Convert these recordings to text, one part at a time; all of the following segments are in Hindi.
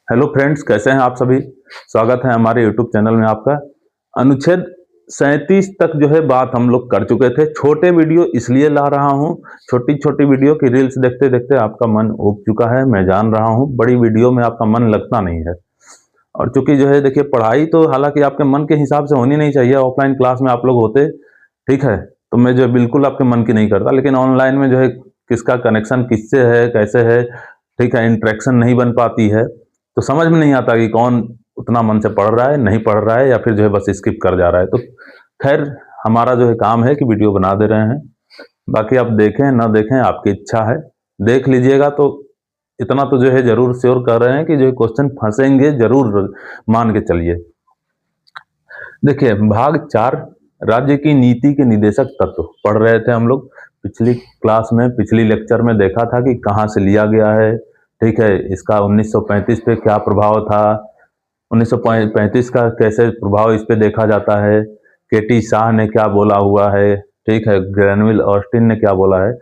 हेलो फ्रेंड्स, कैसे हैं आप सभी। स्वागत है हमारे यूट्यूब चैनल में आपका। अनुच्छेद 37 तक जो है बात हम लोग कर चुके थे। छोटे वीडियो इसलिए ला रहा हूं, छोटी छोटी वीडियो की रील्स देखते देखते आपका मन उब चुका है, मैं जान रहा हूं। बड़ी वीडियो में आपका मन लगता नहीं है। और चूंकि जो है देखिए, पढ़ाई तो हालांकि आपके मन के हिसाब से होनी नहीं चाहिए। ऑफलाइन क्लास में आप लोग होते, ठीक है, तो मैं जो है बिल्कुल आपके मन की नहीं करता। लेकिन ऑनलाइन में जो है किसका कनेक्शन किससे है, कैसे है, ठीक है, इंटरेक्शन नहीं बन पाती है, तो समझ में नहीं आता कि कौन उतना मन से पढ़ रहा है, नहीं पढ़ रहा है, या फिर जो है बस स्किप कर जा रहा है। तो खैर, हमारा जो है काम है कि वीडियो बना दे रहे हैं। बाकी आप देखें ना देखें, आपकी इच्छा है। देख लीजिएगा तो इतना तो जो है जरूर श्योर कर रहे हैं कि जो है क्वेश्चन फंसेंगे जरूर, मान के चलिए। देखिए, भाग 4, राज्य की नीति के निदेशक तत्व पढ़ रहे थे हम लोग। पिछली क्लास में, पिछली लेक्चर में देखा था कि कहाँ से लिया गया है, ठीक है, इसका 1935 पे क्या प्रभाव था, 1935 का कैसे प्रभाव इस पे देखा जाता है, केटी शाह ने क्या बोला हुआ है, ठीक है, ग्रेनविल ऑस्टिन ने क्या बोला है।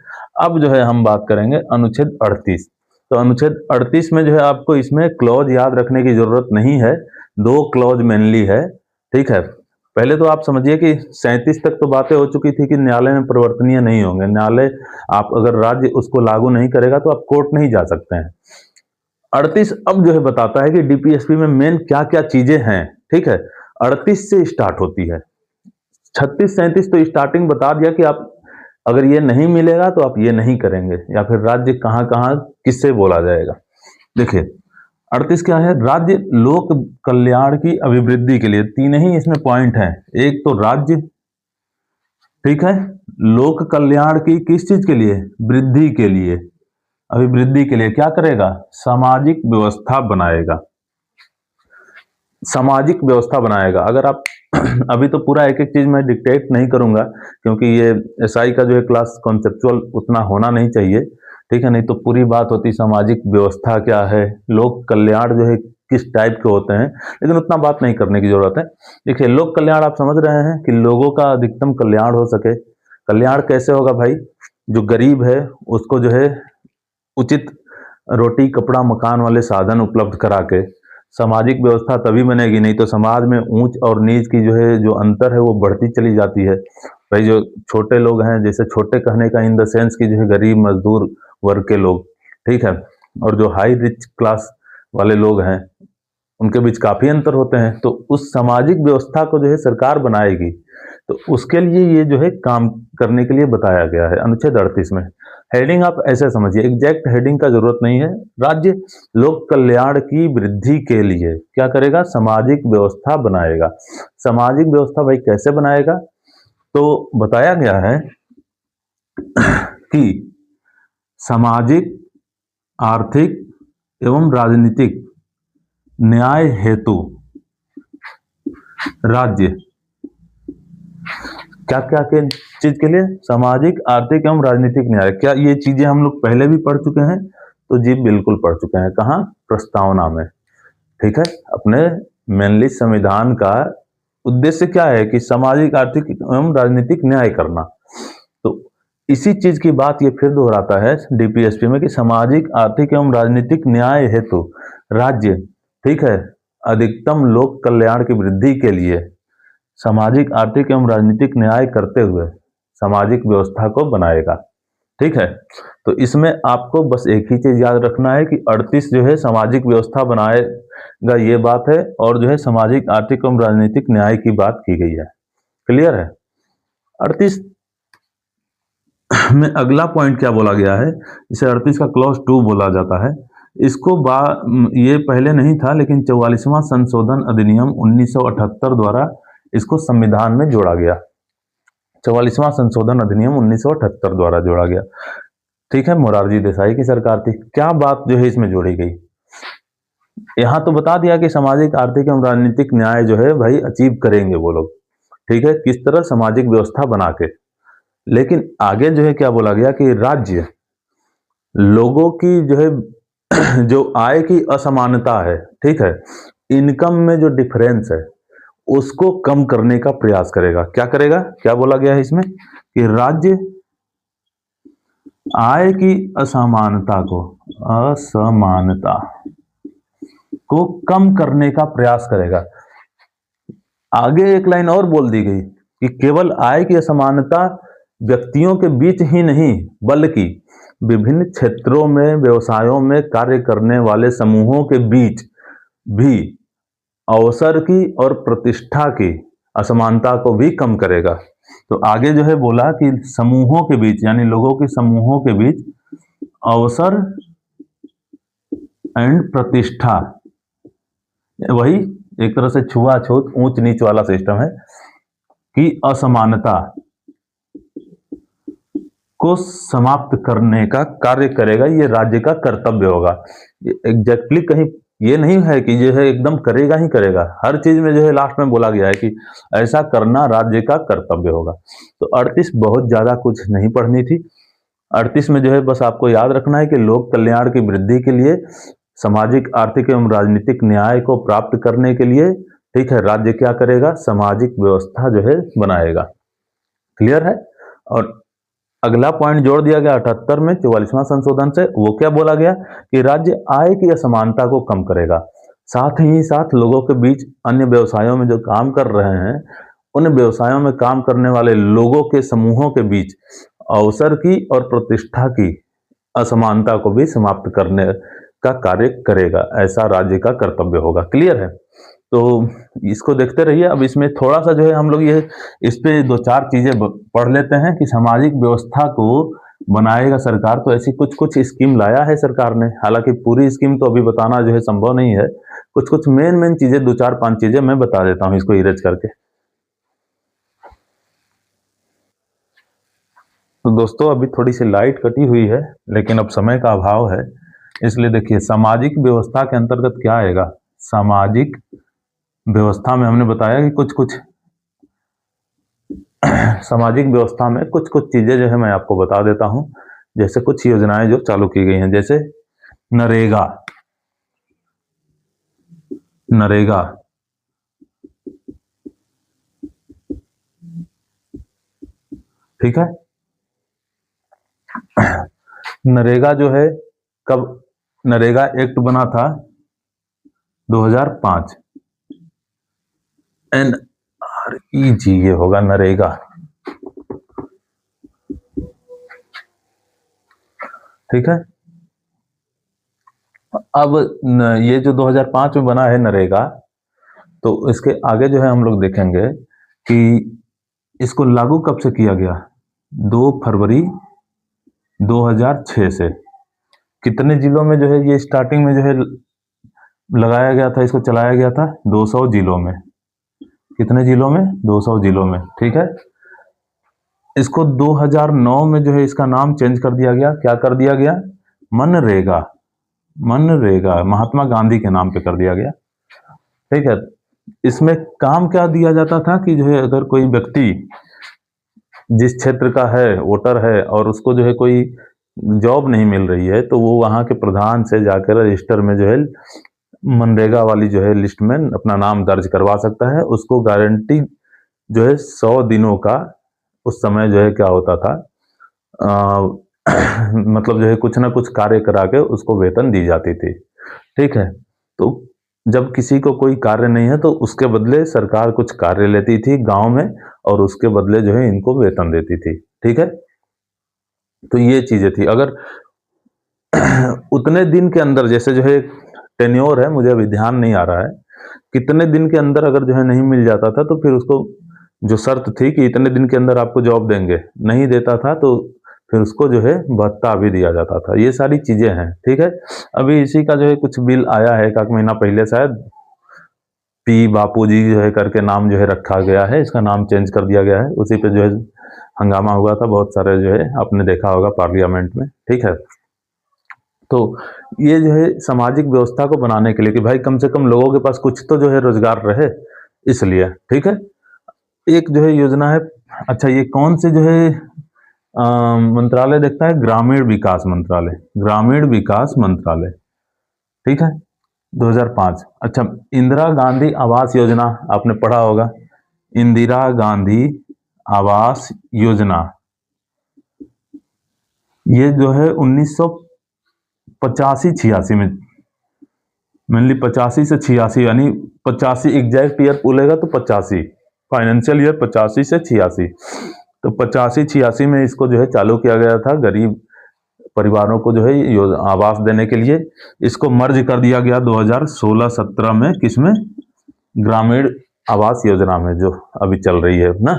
अब जो है हम बात करेंगे अनुच्छेद 38। तो अनुच्छेद 38 में जो है आपको इसमें क्लॉज याद रखने की जरूरत नहीं है। दो क्लॉज मेनली है, ठीक है। पहले तो आप समझिए कि 37 तक तो बातें हो चुकी थी कि न्यायालय में परिवर्तनीय नहीं होंगे। न्यायालय, आप अगर राज्य उसको लागू नहीं करेगा तो आप कोर्ट नहीं जा सकते हैं। 38 अब जो है बताता है कि डीपीएसपी में मेन क्या क्या चीजें हैं, ठीक है। 38 से स्टार्ट होती है। 36 37 तो स्टार्टिंग बता दिया कि आप अगर ये नहीं मिलेगा तो आप ये नहीं करेंगे, या फिर राज्य कहाँ कहाँ किससे बोला जाएगा। देखिए, 38 क्या है, राज्य लोक कल्याण की अभिवृद्धि के लिए। तीन ही इसमें पॉइंट हैं। एक तो राज्य, ठीक है, लोक कल्याण की किस चीज के लिए, वृद्धि के लिए, अभिवृद्धि के लिए क्या करेगा, सामाजिक व्यवस्था बनाएगा। सामाजिक व्यवस्था बनाएगा। अगर आप अभी तो पूरा एक एक चीज मैं डिक्टेट नहीं करूंगा, क्योंकि ये एसआई का जो है क्लास कॉन्सेप्चुअल उतना होना नहीं चाहिए, ठीक है। नहीं तो पूरी बात होती सामाजिक व्यवस्था क्या है, लोक कल्याण जो है किस टाइप के होते हैं, लेकिन उतना बात नहीं करने की जरूरत है। देखिए, लोक कल्याण आप समझ रहे हैं कि लोगों का अधिकतम कल्याण हो सके। कल्याण कैसे होगा भाई, जो गरीब है उसको जो है उचित रोटी कपड़ा मकान वाले साधन उपलब्ध करा के। सामाजिक व्यवस्था तभी बनेगी, नहीं तो समाज में ऊंच और नीच की जो है जो अंतर है वो बढ़ती चली जाती है। भाई, जो छोटे लोग हैं, जैसे छोटे कहने का इन द सेंस की जो है गरीब मजदूर वर्ग के लोग, ठीक है, और जो हाई रिच क्लास वाले लोग हैं, उनके बीच काफी अंतर होते हैं। तो उस सामाजिक व्यवस्था को जो है सरकार बनाएगी, तो उसके लिए ये जो है काम करने के लिए बताया गया है अनुच्छेद 38 में। हेडिंग आप ऐसे समझिए, एग्जैक्ट हेडिंग का जरूरत नहीं है। राज्य लोक कल्याण की वृद्धि के लिए क्या करेगा, सामाजिक व्यवस्था बनाएगा। सामाजिक व्यवस्था भाई कैसे बनाएगा, तो बताया गया है कि सामाजिक, आर्थिक एवं राजनीतिक न्याय हेतु राज्य क्या क्या के चीज के लिए, सामाजिक, आर्थिक एवं राजनीतिक न्याय। क्या ये चीजें हम लोग पहले भी पढ़ चुके हैं, तो जी बिल्कुल पढ़ चुके हैं। कहाँ, प्रस्तावना में, ठीक है। अपने मेनली संविधान का उद्देश्य क्या है कि सामाजिक, आर्थिक एवं राजनीतिक न्याय करना। तो इसी चीज की बात ये फिर दोहराता है डीपीएसपी में कि सामाजिक, आर्थिक एवं राजनीतिक न्याय हेतु राज्य, ठीक है, अधिकतम लोक कल्याण की वृद्धि के लिए सामाजिक, आर्थिक एवं राजनीतिक न्याय करते हुए सामाजिक व्यवस्था को बनाएगा, ठीक है। तो इसमें आपको बस एक ही चीज याद रखना है कि 38 जो है सामाजिक व्यवस्था बनाएगा, ये बात है, और जो है सामाजिक, आर्थिक एवं राजनीतिक न्याय की बात की गई है। क्लियर है। 38 में अगला पॉइंट क्या बोला गया है, इसे 38 का क्लॉज 2 बोला जाता है। इसको ये पहले नहीं था, लेकिन 44वां संशोधन अधिनियम 1978 द्वारा इसको संविधान में जोड़ा गया। 44वां संशोधन अधिनियम 1978 द्वारा जोड़ा गया, ठीक है। मोरारजी देसाई की सरकार थी। क्या बात जो है इसमें जोड़ी गई, यहां तो बता दिया कि सामाजिक, आर्थिक एवं राजनीतिक न्याय जो है भाई अचीव करेंगे वो लोग, ठीक है, किस तरह, सामाजिक व्यवस्था बना के। लेकिन आगे जो है क्या बोला गया कि राज्य लोगों की जो है जो आय की असमानता है, ठीक है, इनकम में जो डिफरेंस है उसको कम करने का प्रयास करेगा। क्या करेगा, क्या बोला गया है इसमें कि राज्य आय की असमानता को, असमानता को कम करने का प्रयास करेगा। आगे एक लाइन और बोल दी गई कि केवल आय की असमानता व्यक्तियों के बीच ही नहीं बल्कि विभिन्न क्षेत्रों में व्यवसायों में कार्य करने वाले समूहों के बीच भी अवसर की और प्रतिष्ठा की असमानता को भी कम करेगा। तो आगे जो है बोला कि समूहों के बीच यानी लोगों के समूहों के बीच अवसर एंड प्रतिष्ठा, वही एक तरह से छुआछूत ऊंच नीच वाला सिस्टम है कि असमानता को समाप्त करने का कार्य करेगा। ये राज्य का कर्तव्य होगा। एग्जैक्टली कहीं ये नहीं है कि जो है एकदम करेगा ही करेगा, हर चीज में जो है लास्ट में बोला गया है कि ऐसा करना राज्य का कर्तव्य होगा। तो 38 बहुत ज्यादा कुछ नहीं पढ़नी थी। 38 में जो है बस आपको याद रखना है कि लोक कल्याण की वृद्धि के लिए, सामाजिक आर्थिक एवं राजनीतिक न्याय को प्राप्त करने के लिए, ठीक है, राज्य क्या करेगा, सामाजिक व्यवस्था जो है बनाएगा। क्लियर है। और अगला पॉइंट जोड़ दिया गया 78 में 44वां संशोधन से, वो क्या बोला गया कि राज्य आय की असमानता को कम करेगा, साथ ही साथ लोगों के बीच अन्य व्यवसायों में जो काम कर रहे हैं उन व्यवसायों में काम करने वाले लोगों के समूहों के बीच अवसर की और प्रतिष्ठा की असमानता को भी समाप्त करने का कार्य करेगा। ऐसा राज्य का कर्तव्य होगा। क्लियर है। तो इसको देखते रहिए। अब इसमें थोड़ा सा जो है हम लोग ये इस पे दो चार चीजें पढ़ लेते हैं कि सामाजिक व्यवस्था को बनाएगा सरकार। तो ऐसी कुछ कुछ स्कीम लाया है सरकार ने, हालांकि पूरी स्कीम तो अभी बताना जो है संभव नहीं है। कुछ कुछ मेन चीजें, दो चार पांच चीजें मैं बता देता हूं इसको इरेज करके। तो दोस्तों अभी थोड़ी सी लाइट कटी हुई है, लेकिन अब समय का अभाव है, इसलिए देखिए सामाजिक व्यवस्था के अंतर्गत क्या आएगा। सामाजिक व्यवस्था में हमने बताया कि कुछ कुछ सामाजिक व्यवस्था में कुछ कुछ चीजें जो है मैं आपको बता देता हूं। जैसे कुछ योजनाएं जो चालू की गई हैं, जैसे नरेगा। नरेगा ठीक है। नरेगा जो है कब, नरेगा एक्ट बना था 2005। NREG ये होगा नरेगा, ठीक है। अब ये जो 2005 में बना है नरेगा, तो इसके आगे जो है हम लोग देखेंगे कि इसको लागू कब से किया गया। 2 फरवरी 2006 से। कितने जिलों में जो है ये स्टार्टिंग में जो है लगाया गया था, इसको चलाया गया था 200 जिलों में। कितने जिलों में, 200 जिलों में, ठीक है। इसको 2009 में जो है इसका नाम चेंज कर दिया गया। क्या कर दिया गया, मनरेगा। मनरेगा महात्मा गांधी के नाम पे कर दिया गया, ठीक है। इसमें काम क्या दिया जाता था कि जो है अगर कोई व्यक्ति जिस क्षेत्र का है, वोटर है, और उसको जो है कोई जॉब नहीं मिल रही है, तो वो वहां के प्रधान से जाकर रजिस्टर में जो है मनरेगा वाली जो है लिस्ट में अपना नाम दर्ज करवा सकता है। उसको गारंटी जो है 100 दिनों का, उस समय जो है क्या होता था, मतलब जो है कुछ ना कुछ कार्य करा के उसको वेतन दी जाती थी, ठीक है। तो जब किसी को कोई कार्य नहीं है तो उसके बदले सरकार कुछ कार्य लेती थी गांव में, और उसके बदले जो है इनको वेतन देती थी, ठीक है। तो ये चीजें थी। अगर उतने दिन के अंदर, जैसे जो है टेन्योर है, मुझे अभी ध्यान नहीं आ रहा है, कितने दिन के अंदर अगर जो है नहीं मिल जाता था तो फिर उसको जो शर्त थी कि इतने दिन के अंदर आपको जॉब देंगे, नहीं देता था तो फिर उसको जो है भत्ता भी दिया जाता था। ये सारी चीजें हैं, ठीक है। अभी इसी का जो है कुछ बिल आया है, एक महीना पहले शायद, पी बापूजी जो है करके नाम जो है रखा गया है, इसका नाम चेंज कर दिया गया है। उसी पे जो है हंगामा हुआ था बहुत सारे, जो है आपने देखा होगा पार्लियामेंट में, ठीक है। तो ये जो है सामाजिक व्यवस्था को बनाने के लिए कि भाई कम से कम लोगों के पास कुछ तो जो है रोजगार रहे, इसलिए, ठीक है। एक जो है योजना है, अच्छा ये कौन से जो है मंत्रालय देखता है, ग्रामीण विकास मंत्रालय। ग्रामीण विकास मंत्रालय, ठीक है, 2005। अच्छा, इंदिरा गांधी आवास योजना आपने पढ़ा होगा। इंदिरा गांधी आवास योजना ये जो है 1985-86 में मेनली 85 से 86, यानी 85 एग्जैक्ट ईयर बोलेगा तो 85, फाइनेंशियल ईयर 85 से 86। तो 85-86 में इसको जो है चालू किया गया था, गरीब परिवारों को जो है आवास देने के लिए। इसको मर्ज कर दिया गया 2016-17 में, किसमें? ग्रामीण आवास योजना में, जो अभी चल रही है ना,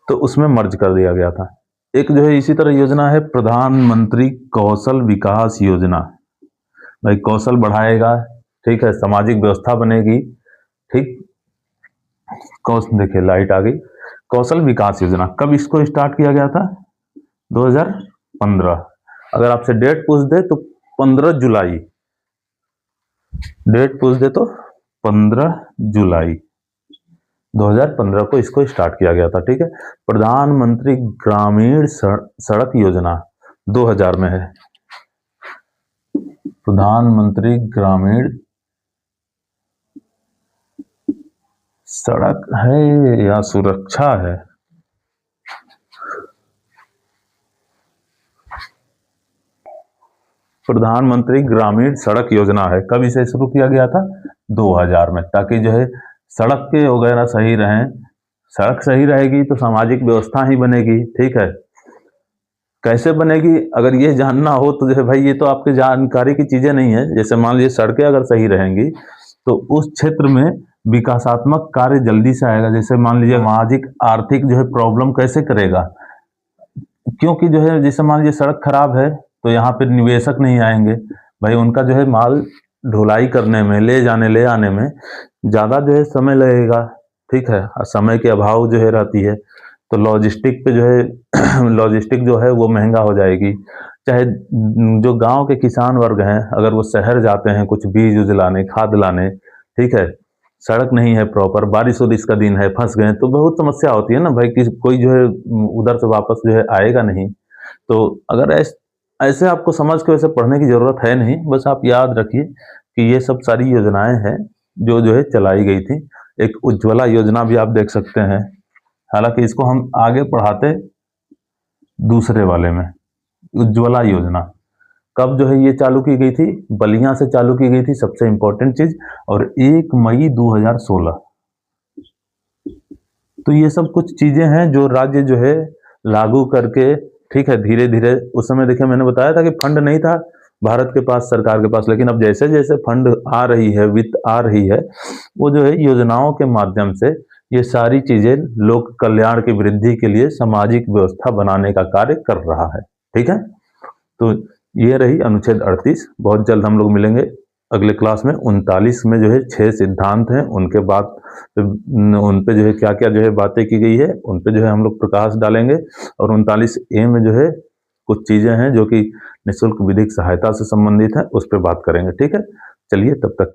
तो उसमें मर्ज कर दिया गया था। एक जो है इसी तरह योजना है प्रधानमंत्री कौशल विकास योजना। भाई कौशल बढ़ाएगा, ठीक है, सामाजिक व्यवस्था बनेगी, ठीक। कौशल, देखिए लाइट आ गई। कौशल विकास योजना कब इसको स्टार्ट किया गया था? 2015। अगर आपसे डेट पूछ दे तो 15 जुलाई, डेट पूछ दे तो 15 जुलाई 2015 को इसको स्टार्ट किया गया था, ठीक है। प्रधानमंत्री ग्रामीण सड़क योजना 2000 में है। प्रधानमंत्री ग्रामीण सड़क है या सुरक्षा है? प्रधानमंत्री ग्रामीण सड़क योजना है। कब इसे शुरू किया गया था? 2000 में, ताकि जो है सड़क के वगैरह सही रहें। सड़क सही रहेगी तो सामाजिक व्यवस्था ही बनेगी, ठीक है। कैसे बनेगी, अगर ये जानना हो तो जैसे भाई ये तो आपकी जानकारी की चीजें नहीं है। जैसे मान लीजिए सड़कें अगर सही रहेंगी तो उस क्षेत्र में विकासात्मक कार्य जल्दी से आएगा। जैसे मान लीजिए सामाजिक आर्थिक जो है प्रॉब्लम कैसे करेगा, क्योंकि जो है जैसे मान लीजिए सड़क खराब है तो यहाँ पे निवेशक नहीं आएंगे, भाई उनका जो है माल ढुलाई करने में, ले जाने ले आने में ज़्यादा जो है समय लगेगा, ठीक है। और समय के अभाव जो है रहती है, तो लॉजिस्टिक पे जो है लॉजिस्टिक जो है वो महंगा हो जाएगी। चाहे जो गांव के किसान वर्ग हैं, अगर वो शहर जाते हैं कुछ बीज उज लाने, खाद लाने, ठीक है, सड़क नहीं है प्रॉपर, बारिश वारिश का दिन है, फंस गए तो बहुत समस्या होती है ना भाई, कि कोई जो है उधर से वापस जो है आएगा नहीं। तो अगर ऐसे आपको समझ के वैसे पढ़ने की जरूरत है नहीं, बस आप याद रखिए कि ये सब सारी योजनाएं हैं जो है चलाई गई थी। एक उज्ज्वला योजना भी आप देख सकते हैं, हालांकि इसको हम आगे पढ़ाते दूसरे वाले में। उज्ज्वला योजना कब जो है ये चालू की गई थी? बलिया से चालू की गई थी, सबसे इंपॉर्टेंट चीज, और 1 मई 2016। तो ये सब कुछ चीजें हैं जो राज्य जो है लागू करके, ठीक है, धीरे धीरे। उस समय देखिए मैंने बताया था कि फंड नहीं था भारत के पास, सरकार के पास, लेकिन अब जैसे जैसे फंड आ रही है, वित्त आ रही है, वो जो है योजनाओं के माध्यम से ये सारी चीजें लोक कल्याण की वृद्धि के लिए सामाजिक व्यवस्था बनाने का कार्य कर रहा है, ठीक है। तो ये रही अनुच्छेद 38। बहुत जल्द हम लोग मिलेंगे अगले क्लास में। 39 में जो है 6 सिद्धांत हैं, उनके बाद उन पे जो है क्या क्या जो है बातें की गई है, उन पे जो है हम लोग प्रकाश डालेंगे। और 39A में जो है कुछ चीजें हैं जो कि निःशुल्क विधिक सहायता से संबंधित है, उस पर बात करेंगे, ठीक है। चलिए तब तक